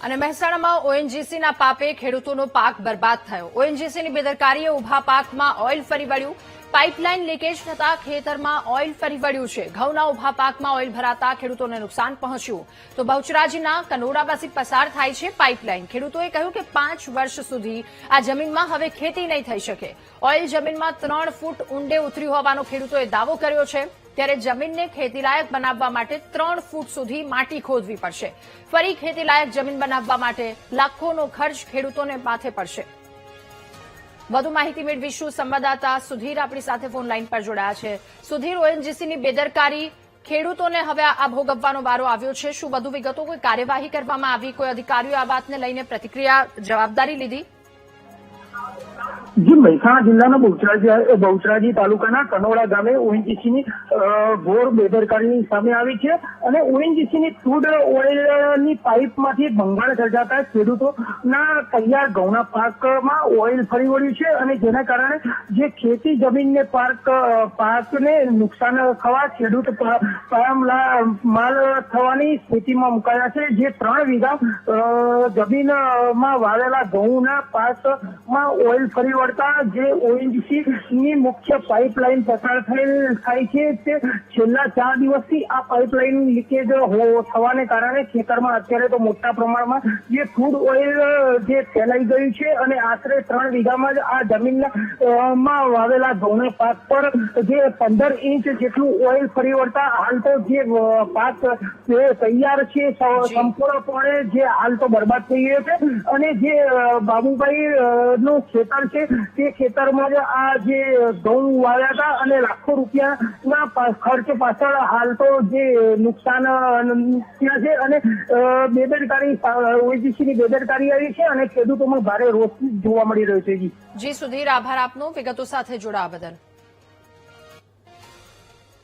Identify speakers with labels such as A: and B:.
A: અને મહેસાણામાં ઓએનજીસીના પાપે ખેડૂતોનો પાક બરબાદ થયો। ઓએનજીસીની બેદરકારીએ ઉભા પાકમાં ઓઇલ ફરી વળ્યું। પાઇપલાઇન લીકેજ થતા ખેતરમાં ઓઇલ ફરી વળ્યું છે। ઘઉંના ઉભા પાકમાં ઓઇલ ભરાતા ખેડૂતોને નુકસાન પહોંચ્યું। તો બહુચરાજીના કનોડામાંથી પસાર થાય છે પાઇપલાઇન। ખેડૂતોએ કહ્યું કે 5 વર્ષ સુધી આ જમીનમાં હવે ખેતી નહીં થઈ શકે। ઓઇલ જમીનમાં 3 ફૂટ ઊંડે ઉતર્યું હોવાનો ખેડૂતોએ દાવો કર્યો છે। ત્યારે જમીનને ખેતીલાયક બનાવવા માટે 3 ફૂટ સુધી માટી ખોદવી પડશે। ફરી ખેતીલાયક જમીન બનાવવા માટે લાખોનો ખર્ચ ખેડૂતોને માથે પડશે। વધુ માહિતી મેળવીશું। સંવાદદાતા સુધીર આપણી સાથે ફોન લાઈન પર જોડાયા છે। સુધીર, ઓએનજીસીની બેદરકારી ખેડૂતોને હવે આ ભોગવવાનો વારો આવ્યો છે। શું વધુ વિગતો, કોઈ કાર્યવાહી કરવામાં આવી? કોઈ અધિકારીઓ આ વાતને લઈને પ્રતિક્રિયા, જવાબદારી લીધી?
B: જી, મહેસાણા જિલ્લાના બહુચરાજી તાલુકાના કનોડા ગામે ઓએનજીસીની ઘોર બેદરકારીની સામે આવી છે અને ઓએનજીસીની ક્રૂડ ઓઇલની પાઇપમાંથી ભંગાણ સર્જાતા ખેડૂતોના તૈયાર ઘઉંના પાકમાં ઓઇલ ફરી વળ્યું છે અને જેના કારણે જે ખેતી જમીનને પાકને નુકસાન થવા, ખેડૂત માલ થવાની સ્થિતિમાં મુકાયા છે। જે 3 વીઘા જમીનમાં વાવેલા ઘઉંના પાકમાં ઓઇલ ફરી વળતા જે ઓએનજીસીની મુખ્ય પાઇપલાઇન પસાર થાય છે તે છેલ્લા 4 દિવસથી આ પાઇપલાઇન લીકેજ થવાને કારણે ખેતરમાં અત્યારે તો મોટા પ્રમાણમાં જે ક્રૂડ ઓઇલ જે ફેલાઈ ગયું છે અને આશરે 3 વીઘામાં જ આ જમીનમાં વાવેલા ઘઉંના પાક પર જે 15 ઇંચ જેટલું ઓઇલ ફરી વળતા હાલ તો જે પાક તૈયાર છે સંપૂર્ણપણે જે હાલ તો બરબાદ થઈ ગયો છે અને જે બાબુભાઈ નું ખેતર છે તે ખેતરમાં જ આ જે ઘઉં વાવ્યા હતા અને લાખો રૂપિયાના ખર્ચ પાછળ હાલ તો જે નુકસાન થયા છે અને બેદરકારી, ઓએનજીસીની બેદરકારી આવી છે અને ખેડૂતોમાં ભારે રોષ જોવા મળી રહ્યો છે।
A: જી સુધીર, આભાર આપનો વિગતો સાથે જોડાવા બદલ।